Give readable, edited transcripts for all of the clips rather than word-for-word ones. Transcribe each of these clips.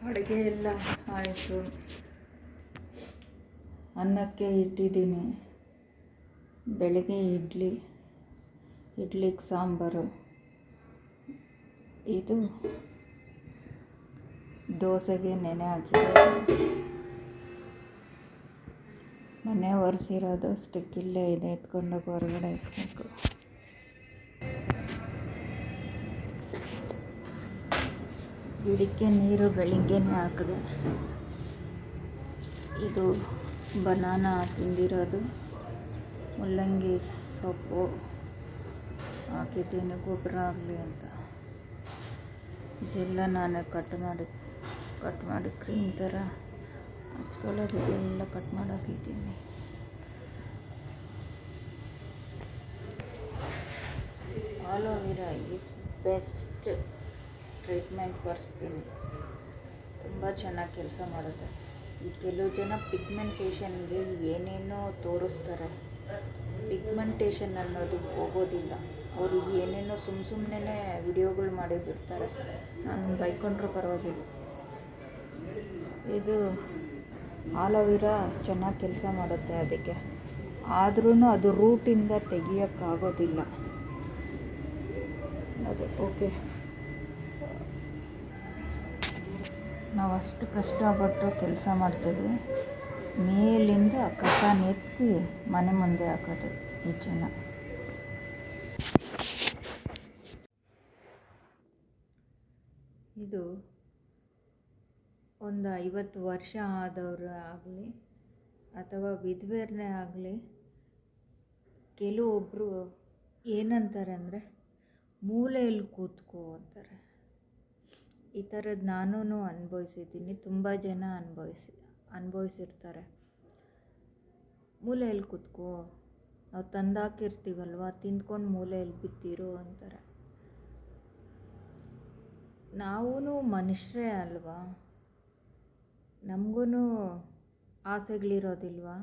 ಅಡುಗೆ ಎಲ್ಲ ಆಯಿತು. ಅನ್ನಕ್ಕೆ ಇಟ್ಟಿದ್ದೀನಿ. ಬೆಳಗ್ಗೆ ಇಡ್ಲಿಗೆ ಸಾಂಬಾರು, ಇದು ದೋಸೆಗೆ ನೆನೆ ಹಾಕಿರೋದು. ಮನೆ ಒರೆಸಿರೋದು ಸ್ಟಿಕ್ ಇಲ್ಲೇ ಇದೆ, ಎತ್ಕೊಂಡೋಗಿ ಹೊರಗಡೆ ಇಟ್ಬೇಕು. ಗಿಡಕ್ಕೆ ನೀರು ಬೆಳಿಗ್ಗೆನೇ ಹಾಕಿದೆ. ಇದು ಬನಾನಾ ತಿಂದಿರೋದು, ಮುಲ್ಲಂಗಿ ಸೊಪ್ಪು ಹಾಕಿದ್ದೀನಿ ಗೊಬ್ಬರ ಆಗಲಿ ಅಂತ. ಇದೆಲ್ಲ ನಾನು ಕಟ್ ಮಾಡಿ ಕ್ರೀಮ್ ಥರ ಹಚ್ಕೊಳ್ಳೋದಕ್ಕೆಲ್ಲ ಕಟ್ ಮಾಡಿ ಹಾಕಿದ್ದೀನಿ. Aloe vera is best treatment for skin. ತುಂಬ ಚೆನ್ನಾಗಿ ಕೆಲಸ ಮಾಡುತ್ತೆ. ಈ ಕೆಲವು ಜನ ಪಿಗ್ಮೆಂಟೇಷನ್ಗೆ ಏನೇನೋ ತೋರಿಸ್ತಾರೆ. ಪಿಗ್ಮೆಂಟೇಷನ್ ಅನ್ನೋದು ಹೋಗೋದಿಲ್ಲ. ಅವರು ಏನೇನೋ ಸುಮ್ಮನೆ ವಿಡಿಯೋಗಳು ಮಾಡಿ ಬಿಡ್ತಾರೆ. ನಾನು ಬೈಕೊಂಡ್ರೂ ಪರವಾಗಿಲ್ಲ. ಇದು ಆಲೋವೆರಾ ಚೆನ್ನಾಗಿ ಕೆಲಸ ಮಾಡುತ್ತೆ ಅದಕ್ಕೆ. ಆದ್ರೂ ಅದು ರೂಟಿಂದ ತೆಗಿಯೋಕ್ಕಾಗೋದಿಲ್ಲ. ಅದೇ ಓಕೆ, ನಾವು ಅಷ್ಟು ಕಷ್ಟಪಟ್ಟು ಕೆಲಸ ಮಾಡ್ತೀವಿ. ಮೇಲಿಂದ ಕಸ ನೆತ್ತಿ ಮನೆ ಮುಂದೆ ಹಾಕೋದು ಈ ಜನ. ಇದು ಒಂದು 50 ವರ್ಷ ಆದವರು ಆಗಲಿ ಅಥವಾ ವಿಧವೆಯರೇ ಆಗಲಿ, ಕೆಲವೊಬ್ಬರು ಏನಂತಾರೆ ಅಂದರೆ ಮೂಲೆಯಲ್ಲಿ ಕೂತ್ಕೋ ಅಂತಾರೆ. ಈ ಥರದ್ದು ನಾನೂ ಅನುಭವಿಸಿದ್ದೀನಿ. ತುಂಬ ಜನ ಅನುಭವಿಸಿರ್ತಾರೆ. ಮೂಲೆಯಲ್ಲಿ ಕೂತ್ಕೋ, ನಾವು ತಂದಾಕಿರ್ತೀವಲ್ವ, ತಿಂದ್ಕೊಂಡು ಮೂಲೆಯಲ್ಲಿ ಬಿದ್ದಿರೋ ಅಂತಾರೆ. ನಾವೂ ಮನುಷ್ಯರೇ ಅಲ್ವಾ, ನಮಗೂ ಆಸೆಗಳಿರೋದಿಲ್ವಾ?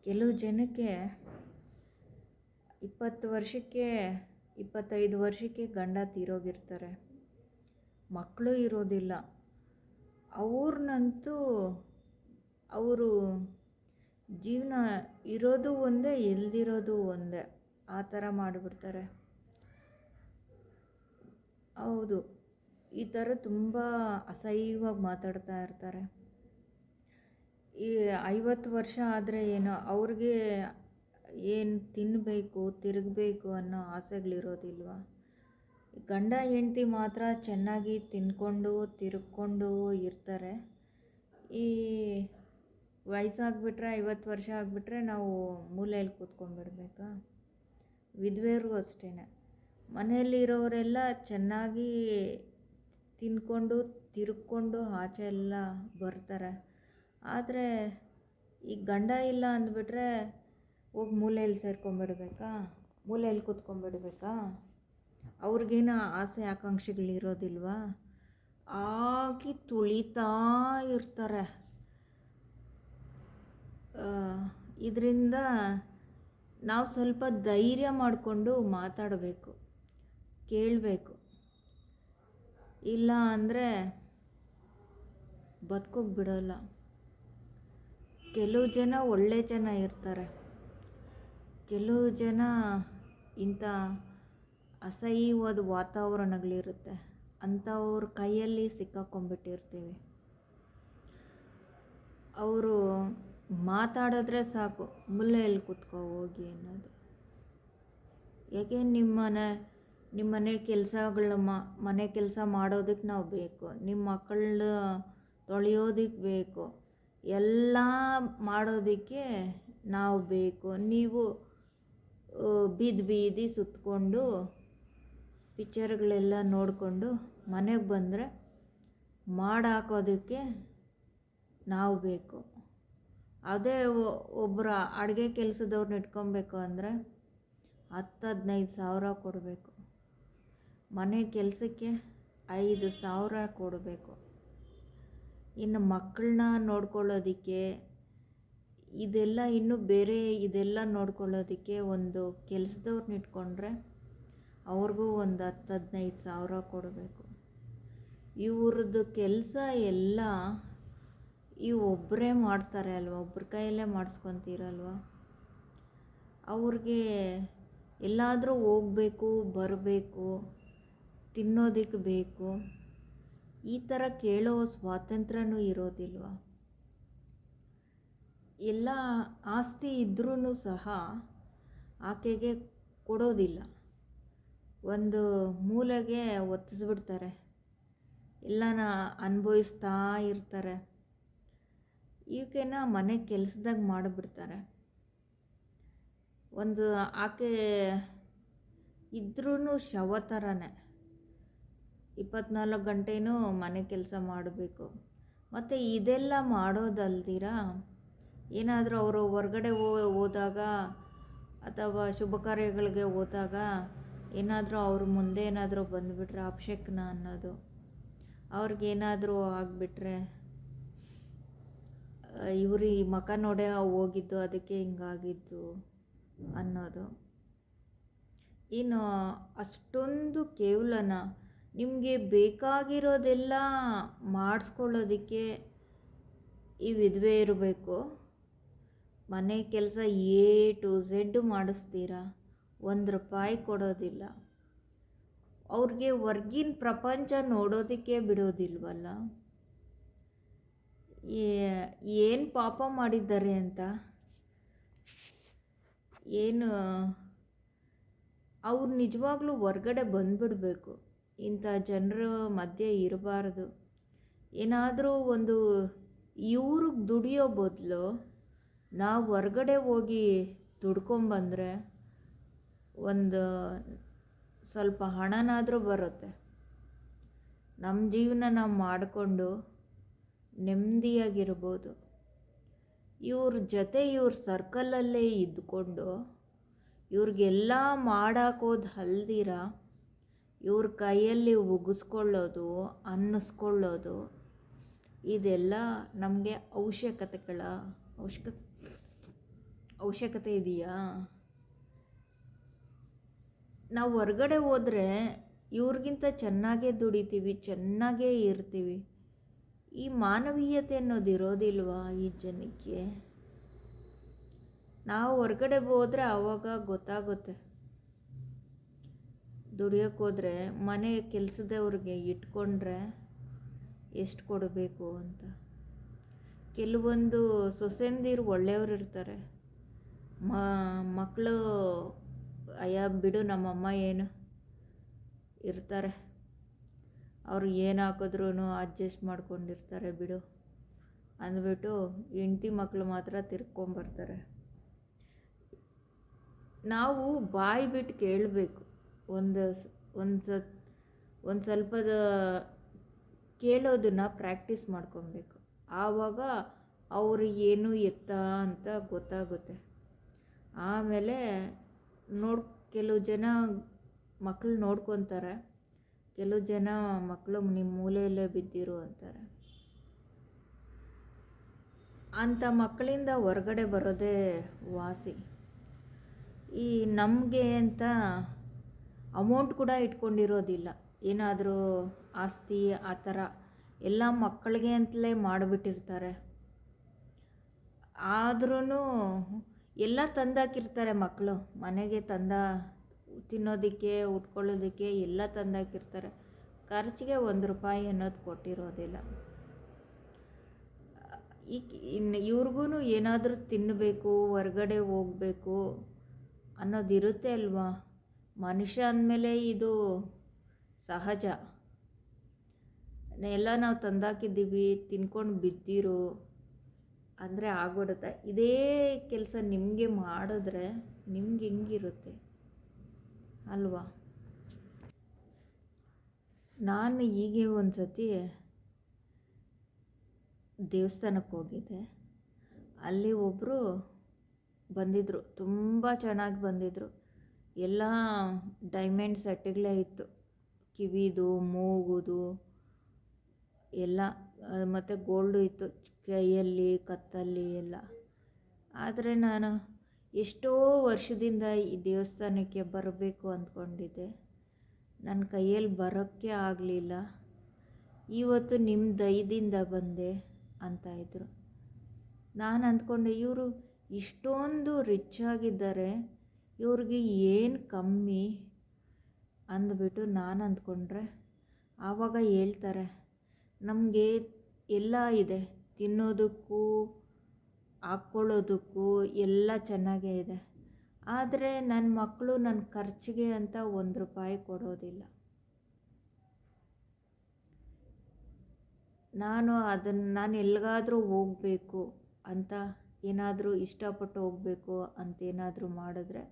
ಕೆಲವು ಜನಕ್ಕೆ 20 ವರ್ಷಕ್ಕೆ 25 ವರ್ಷಕ್ಕೆ ಗಂಡ ತೀರೋಗಿರ್ತಾರೆ, ಮಕ್ಕಳು ಇರೋದಿಲ್ಲ. ಅವ್ರನ್ನಂತೂ ಅವರು ಜೀವನ ಇರೋದು ಒಂದೇ, ಇಲ್ದಿರೋದು ಒಂದೇ, ಆ ಥರ ಮಾಡಿಬಿಡ್ತಾರೆ. ಹೌದು, ಈ ಥರ ತುಂಬ ಅಸಹ್ಯವಾಗಿ ಮಾತಾಡ್ತಾ ಇರ್ತಾರೆ. ಈ 50 ವರ್ಷ ಆದರೆ ಏನೋ ಅವ್ರಿಗೆ ಏನು ತಿನ್ನಬೇಕು, ತಿರುಗಬೇಕು ಅನ್ನೋ ಆಸೆಗಳಿರೋದಿಲ್ವ? ಗಂಡ ಹೆಂಡ್ತಿ ಮಾತ್ರ ಚೆನ್ನಾಗಿ ತಿಂದ್ಕೊಂಡು ತಿರುಗ್ಕೊಂಡು ಇರ್ತಾರೆ. ಈ ವಯಸ್ಸಾಗ್ಬಿಟ್ರೆ, 50 ವರ್ಷ ಆಗಿಬಿಟ್ರೆ ನಾವು ಮೂಲೆಯಲ್ಲಿ ಕೂತ್ಕೊಂಡ್ಬಿಡ್ಬೇಕಾ? ವಿಧವೆಯರಿಗೂ ಅಷ್ಟೇ. ಮನೆಯಲ್ಲಿರೋರೆಲ್ಲ ಚೆನ್ನಾಗಿ ತಿಂದ್ಕೊಂಡು ತಿರುಗ್ಕೊಂಡು ಆಚೆ ಎಲ್ಲ ಬರ್ತಾರೆ. ಆದರೆ ಈ ಗಂಡ ಇಲ್ಲ ಅಂದ್ಬಿಟ್ರೆ ಹೋಗಿ ಮೂಲೆಯಲ್ಲಿ ಸೇರ್ಕೊಂಡ್ಬಿಡ್ಬೇಕಾ? ಮೂಲೆಯಲ್ಲಿ ಕೂತ್ಕೊಂಡ್ಬಿಡ್ಬೇಕಾ? ಅವ್ರಿಗೇನು ಆಸೆ ಆಕಾಂಕ್ಷೆಗಳಿರೋದಿಲ್ವಾ? ಆಗಿ ತುಳಿತಾ ಇರ್ತಾರೆ. ಇದರಿಂದ ನಾವು ಸ್ವಲ್ಪ ಧೈರ್ಯ ಮಾಡಿಕೊಂಡು ಮಾತಾಡಬೇಕು, ಕೇಳಬೇಕು. ಇಲ್ಲ ಅಂದರೆ ಬದುಕೋಕೆ ಬಿಡೋಲ್ಲ. ಕೆಲವು ಜನ ಒಳ್ಳೆ ಜನ ಇರ್ತಾರೆ, ಕೆಲವು ಜನ ಇಂಥ ಅಸಹ್ಯವಾದ ವಾತಾವರಣಗಳಿರುತ್ತೆ, ಅಂಥವ್ರ ಕೈಯಲ್ಲಿ ಸಿಕ್ಕಾಕೊಂಡ್ಬಿಟ್ಟಿರ್ತೀವಿ. ಅವರು ಮಾತಾಡಿದ್ರೆ ಸಾಕು, ಮೂಲೆಯಲ್ಲಿ ಕೂತ್ಕೋ ಹೋಗಿ ಅನ್ನೋದು. ಯಾಕೆ ನಿಮ್ಮ ಮನೇಲಿ ಮನೆ ಕೆಲಸ ಮಾಡೋದಕ್ಕೆ ನಾವು ಬೇಕು, ನಿಮ್ಮ ಮಕ್ಕಳ ತೊಳೆಯೋದಕ್ಕೆ ಬೇಕು, ಎಲ್ಲ ಮಾಡೋದಕ್ಕೆ ನಾವು ಬೇಕು. ನೀವು ಬೀದಿ ಸುತ್ತಕೊಂಡು ಪಿಕ್ಚರ್ಗಳೆಲ್ಲ ನೋಡಿಕೊಂಡು ಮನೆಗೆ ಬಂದರೆ ಮಾಡಾಕೋದಕ್ಕೆ ನಾವು ಬೇಕು. ಅದೇ ಒಬ್ಬರು ಅಡುಗೆ ಕೆಲಸದವ್ರನ್ನ ಇಟ್ಕೊಬೇಕು ಅಂದರೆ 10-15 ಸಾವಿರ ಕೊಡಬೇಕು. ಮನೆ ಕೆಲಸಕ್ಕೆ 5,000 ಕೊಡಬೇಕು. ಇನ್ನು ಮಕ್ಕಳನ್ನ ನೋಡ್ಕೊಳ್ಳೋದಕ್ಕೆ ಇದೆಲ್ಲ ಇನ್ನೂ ಬೇರೆ ಇದೆಲ್ಲ ನೋಡ್ಕೊಳ್ಳೋದಕ್ಕೆ ಒಂದು ಕೆಲಸದವ್ರನ್ನ ಇಟ್ಕೊಂಡ್ರೆ ಅವ್ರಿಗೂ ಒಂದು 10-15 ಸಾವಿರ ಕೊಡಬೇಕು. ಇವ್ರದ್ದು ಕೆಲಸ ಎಲ್ಲ ಈ ಒಬ್ಬರೇ ಮಾಡ್ತಾರೆ ಅಲ್ವ, ಒಬ್ಬರ ಕೈಯಲ್ಲೇ ಮಾಡಿಸ್ಕೊತೀರಲ್ವ. ಅವ್ರಿಗೆ ಎಲ್ಲಾದರೂ ಹೋಗಬೇಕು, ಬರಬೇಕು, ತಿನ್ನೋದಕ್ಕೆ ಬೇಕು, ಈ ಥರ ಕೇಳೋ ಸ್ವಾತಂತ್ರ್ಯನೂ ಇರೋದಿಲ್ವ. ಎಲ್ಲ ಆಸ್ತಿ ಇದ್ರೂ ಸಹ ಆಕೆಗೆ ಕೊಡೋದಿಲ್ಲ, ಒಂದು ಮೂಲೆಗೆ ಒತ್ತಿಸ್ಬಿಡ್ತಾರೆ, ಎಲ್ಲನ ಅನುಭವಿಸ್ತಾ ಇರ್ತಾರೆ. ಈಕೆನ ಮನೆ ಕೆಲಸದಾಗ ಮಾಡಿಬಿಡ್ತಾರೆ. ಒಂದು ಆಕೆ ಇದ್ರೂ ಶವ ಥರನೇ 24 ಗಂಟೆನೂ ಮನೆ ಕೆಲಸ ಮಾಡಬೇಕು. ಮತ್ತು ಇದೆಲ್ಲ ಮಾಡೋದಲ್ದಿರ ಏನಾದರೂ ಅವರು ಹೊರ್ಗಡೆ ಹೋದಾಗ ಅಥವಾ ಶುಭ ಕಾರ್ಯಗಳಿಗೆ ಹೋದಾಗ ಏನಾದರೂ ಅವ್ರ ಮುಂದೆ ಏನಾದರೂ ಬಂದುಬಿಟ್ರೆ ಅಪಶಕುನ ಅನ್ನೋದು, ಅವ್ರಿಗೇನಾದರೂ ಆಗಿಬಿಟ್ರೆ ಇವ್ರು ಈ ಮಕ ನೋಡೇ ಹೋಗಿದ್ದು ಅದಕ್ಕೆ ಹಿಂಗಾಗಿದ್ದು ಅನ್ನೋದು. ಇನ್ನು ಅಷ್ಟೊಂದು ಕೇವಲನ ನಿಮಗೆ ಬೇಕಾಗಿರೋದೆಲ್ಲ ಮಾಡಿಸ್ಕೊಳ್ಳೋದಕ್ಕೆ ಈ ವಿಧವೆ ಇರಬೇಕು. ಮನೆ ಕೆಲಸ A to Z ಮಾಡಿಸ್ತೀರಾ, ₹1 ಕೊಡೋದಿಲ್ಲ. ಅವ್ರಿಗೆ ಹೊರ್ಗಿನ ಪ್ರಪಂಚ ನೋಡೋದಕ್ಕೆ ಬಿಡೋದಿಲ್ವಲ್ಲ. ಏನು ಪಾಪ ಮಾಡಿದ್ದಾರೆ ಅಂತ, ಏನು ಅವ್ರು ನಿಜವಾಗ್ಲೂ ಹೊರ್ಗಡೆ ಬಂದುಬಿಡಬೇಕು, ಇಂಥ ಜನರ ಮಧ್ಯೆ ಇರಬಾರ್ದು. ಏನಾದರೂ ಒಂದು ಇವ್ರಿಗೆ ದುಡಿಯೋ ಬದಲು ನಾವು ಹೊರ್ಗಡೆ ಹೋಗಿ ದುಡ್ಕೊಂಬಂದರೆ ಒಂದು ಸ್ವಲ್ಪ ಹಣನಾದರೂ ಬರುತ್ತೆ, ನಮ್ಮ ಜೀವನ ನಾವು ಮಾಡಿಕೊಂಡು ನೆಮ್ಮದಿಯಾಗಿರ್ಬೋದು. ಇವ್ರ ಜೊತೆ ಇವ್ರ ಸರ್ಕಲಲ್ಲೇ ಇದ್ದುಕೊಂಡು ಇವ್ರಿಗೆಲ್ಲ ಮಾಡಾಕೋದು ಅಲ್ದಿರ ಇವ್ರ ಕೈಯಲ್ಲಿ ಉಗಿಸ್ಕೊಳ್ಳೋದು, ಅನ್ನಿಸ್ಕೊಳ್ಳೋದು, ಇದೆಲ್ಲ ನಮಗೆ ಅವಶ್ಯಕತೆ ಇದೆಯಾ? ನಾವು ಹೊರ್ಗಡೆ ಹೋದರೆ ಇವ್ರಿಗಿಂತ ಚೆನ್ನಾಗೇ ದುಡಿತೀವಿ, ಚೆನ್ನಾಗೇ ಇರ್ತೀವಿ. ಈ ಮಾನವೀಯತೆ ಅನ್ನೋದು ಇರೋದಿಲ್ವಾ ಈ ಜನಕ್ಕೆ? ನಾವು ಹೊರ್ಗಡೆ ಹೋದರೆ ಆವಾಗ ಗೊತ್ತಾಗುತ್ತೆ. ದುಡಿಯೋಕ್ಕೆ ಹೋದರೆ ಮನೆ ಕೆಲಸದವ್ರಿಗೆ ಇಟ್ಕೊಂಡ್ರೆ ಎಷ್ಟು ಕೊಡಬೇಕು ಅಂತ. ಕೆಲವೊಂದು ಸೊಸೆಂದಿರು ಒಳ್ಳೆಯವರು ಇರ್ತಾರೆ, ಮಕ್ಕಳು ಅಯ್ಯ ಬಿಡು ನಮ್ಮಮ್ಮ ಏನು ಇರ್ತಾರೆ, ಅವರು ಏನು ಹಾಕಿದ್ರೂ ಅಡ್ಜಸ್ಟ್ ಮಾಡ್ಕೊಂಡಿರ್ತಾರೆ ಬಿಡು ಅಂದ್ಬಿಟ್ಟು ಹೆಂಡ್ತಿ ಮಕ್ಕಳು ಮಾತ್ರ ತಿರ್ಕೊಂಬರ್ತಾರೆ. ನಾವು ಬಾಯಿ ಬಿಟ್ಟು ಕೇಳಬೇಕು, ಒಂದು ಸ್ವಲ್ಪದ ಕೇಳೋದನ್ನು ಪ್ರಾಕ್ಟೀಸ್ ಮಾಡ್ಕೊಬೇಕು. ಆವಾಗ ಅವರು ಏನು ಎತ್ತ ಅಂತ ಗೊತ್ತಾಗುತ್ತೆ. ಆಮೇಲೆ ಕೆಲವು ಜನ ಮಕ್ಕಳು ನೋಡ್ಕೊತಾರೆ, ಕೆಲವು ಜನ ಮಕ್ಕಳು ನಿಮ್ಮ ಮೂಲೆಯಲ್ಲೇ ಬಿದ್ದಿರು ಅಂತಾರೆ. ಅಂಥ ಮಕ್ಕಳಿಂದ ಹೊರಗಡೆ ಬರೋದೇ ವಾಸಿ. ಈ ನಮಗೆ ಅಂತ ಅಮೌಂಟ್ ಕೂಡ ಇಟ್ಕೊಂಡಿರೋದಿಲ್ಲ, ಏನಾದರೂ ಆಸ್ತಿ ಆ ಥರ ಎಲ್ಲ ಮಕ್ಕಳಿಗೆ ಅಂತಲೇ ಮಾಡಿಬಿಟ್ಟಿರ್ತಾರೆ. ಆದ್ರೂ ಎಲ್ಲ ತಂದಾಕಿರ್ತಾರೆ ಮಕ್ಕಳು, ಮನೆಗೆ ತಿನ್ನೋದಕ್ಕೆ ಉಟ್ಕೊಳ್ಳೋದಕ್ಕೆ ಎಲ್ಲ ತಂದಾಕಿರ್ತಾರೆ, ಖರ್ಚಿಗೆ ₹1 ಅನ್ನೋದು ಕೊಟ್ಟಿರೋದಿಲ್ಲ. ಇವ್ರಿಗೂ ಏನಾದರೂ ತಿನ್ನಬೇಕು, ಹೊರ್ಗಡೆ ಹೋಗಬೇಕು ಅನ್ನೋದಿರುತ್ತೆ ಅಲ್ವಾ. ಮನುಷ್ಯ ಅಂದಮೇಲೆ ಇದು ಸಹಜ. ಎಲ್ಲ ನಾವು ತಂದಾಕಿದ್ದೀವಿ, ತಿನ್ಕೊಂಡು ಬಿದ್ದಿರು ಅಂದರೆ ಆಗ್ಬಿಡುತ್ತೆ. ಇದೇ ಕೆಲಸ ನಿಮಗೆ ಮಾಡಿದ್ರೆ ನಿಮ್ಗೆ ಹೆಂಗಿರುತ್ತೆ ಅಲ್ವಾ. ನಾನು ಹೀಗೆ ಒಂದು ಸತಿ ದೇವಸ್ಥಾನಕ್ಕೆ ಹೋಗಿದ್ದೆ. ಅಲ್ಲಿ ಒಬ್ಬರು ಬಂದಿದ್ದರು, ತುಂಬ ಚೆನ್ನಾಗಿ ಬಂದಿದ್ದರು. ಎಲ್ಲ ಡೈಮಂಡ್ ಸೆಟ್ಗಳೇ ಇತ್ತು, ಕಿವಿದು, ಮೂಗುದು ಎಲ್ಲ, ಮತ್ತು ಗೋಲ್ಡು ಇತ್ತು ಕೈಯಲ್ಲಿ, ಕತ್ತಲ್ಲಿ ಎಲ್ಲ. ಆದರೆ ನಾನು ಎಷ್ಟೋ ವರ್ಷದಿಂದ ಈ ದೇವಸ್ಥಾನಕ್ಕೆ ಬರಬೇಕು ಅಂದ್ಕೊಂಡಿದ್ದೆ, ನನ್ನ ಕೈಯಲ್ಲಿ ಬರೋಕ್ಕೆ ಆಗಲಿಲ್ಲ. ಇವತ್ತು ನಿಮ್ಮ ದಯದಿಂದ ಬಂದೆ ಅಂತ ಇದ್ದರು. ನಾನು ಅಂದ್ಕೊಂಡೆ ಇವರು ಇಷ್ಟೊಂದು ರಿಚ್ ಆಗಿದ್ದಾರೆ, ಇವ್ರಿಗೆ ಏನು ಕಮ್ಮಿ ಅಂದ್ಬಿಟ್ಟು ನಾನು ಅಂದ್ಕೊಂಡ್ರೆ, ಆವಾಗ ಹೇಳ್ತಾರೆ ನಮಗೆ ಎಲ್ಲ ಇದೆ, ತಿನ್ನೋದಕ್ಕೂ ಹಾಕ್ಕೊಳ್ಳೋದಕ್ಕೂ ಎಲ್ಲ ಚೆನ್ನಾಗೇ ಇದೆ, ಆದರೆ ನನ್ನ ಮಕ್ಕಳು ನನ್ನ ಖರ್ಚಿಗೆ ಅಂತ ₹1 ಕೊಡೋದಿಲ್ಲ. ನಾನು ಎಲ್ಲಿಗಾದರೂ ಹೋಗಬೇಕು ಅಂತ ಏನಾದರೂ ಇಷ್ಟಪಟ್ಟು ಹೋಗಬೇಕು ಅಂತೇನಾದರೂ ಮಾಡಿದ್ರೆ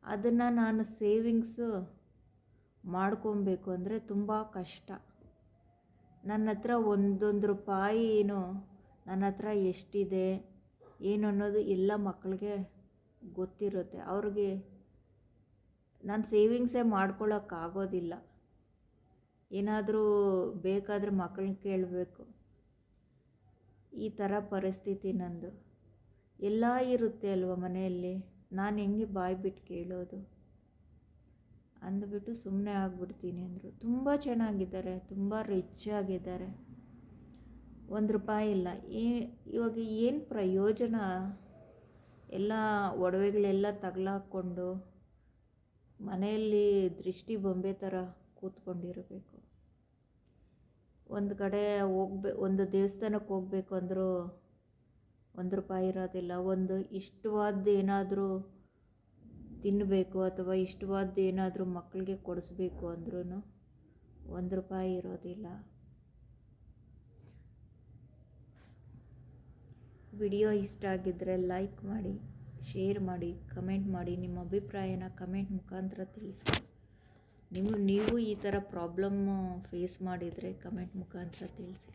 ಅದನ್ನು ನಾನು ಸೇವಿಂಗ್ಸು ಮಾಡ್ಕೊಬೇಕು ಅಂದರೆ ತುಂಬ ಕಷ್ಟ. ನನ್ನ ಹತ್ರ ₹1 ನನ್ನ ಹತ್ರ ಎಷ್ಟಿದೆ ಏನು ಅನ್ನೋದು ಎಲ್ಲ ಮಕ್ಕಳಿಗೆ ಗೊತ್ತಿರುತ್ತೆ. ಅವ್ರಿಗೆ ನಾನು ಸೇವಿಂಗ್ಸೇ ಮಾಡ್ಕೊಳ್ಳೋಕ್ಕಾಗೋದಿಲ್ಲ. ಏನಾದರೂ ಬೇಕಾದರೆ ಮಕ್ಕಳನ್ನ ಕೇಳಬೇಕು. ಈ ಥರ ಪರಿಸ್ಥಿತಿ ನಂದು. ಎಲ್ಲ ಇರುತ್ತೆ ಅಲ್ವ ಮನೆಯಲ್ಲಿ, ನಾನು ಹೆಂಗೆ ಬಾಯಿ ಬಿಟ್ಟು ಕೇಳೋದು ಅಂದ್ಬಿಟ್ಟು ಸುಮ್ಮನೆ ಆಗಿಬಿಡ್ತೀನಿ ಅಂದರು. ತುಂಬ ಚೆನ್ನಾಗಿದ್ದಾರೆ, ತುಂಬ ರಿಚ್ ಆಗಿದ್ದಾರೆ. ₹1 ಇಲ್ಲ. ಇವಾಗ ಏನು ಪ್ರಯೋಜನ? ಎಲ್ಲ ಒಡವೆಗಳೆಲ್ಲ ತಗಲಾಕ್ಕೊಂಡು ಮನೆಯಲ್ಲಿ ದೃಷ್ಟಿ ಬೊಂಬೆ ಥರ ಕೂತ್ಕೊಂಡಿರಬೇಕು. ಒಂದು ಕಡೆ ಒಂದು ದೇವಸ್ಥಾನಕ್ಕೆ ಹೋಗಬೇಕು ಅಂದರೂ ₹1 ಇರೋದಿಲ್ಲ. ಒಂದು ಇಷ್ಟವಾದ್ದು ಏನಾದರೂ ತಿನ್ನಬೇಕು ಅಥವಾ ಇಷ್ಟವಾದ್ದು ಏನಾದರೂ ಮಕ್ಕಳಿಗೆ ಕೊಡಿಸ್ಬೇಕು ಅಂದ್ರೂ ₹1 ಇರೋದಿಲ್ಲ. ವಿಡಿಯೋ ಇಷ್ಟ ಆಗಿದ್ದರೆ ಲೈಕ್ ಮಾಡಿ, ಶೇರ್ ಮಾಡಿ, ಕಮೆಂಟ್ ಮಾಡಿ. ನಿಮ್ಮ ಅಭಿಪ್ರಾಯನ ಕಮೆಂಟ್ ಮುಖಾಂತರ ತಿಳಿಸಿ. ನೀವು ಈ ಥರ ಪ್ರಾಬ್ಲಮ್ಮು ಫೇಸ್ ಮಾಡಿದರೆ ಕಮೆಂಟ್ ಮುಖಾಂತರ ತಿಳಿಸಿ.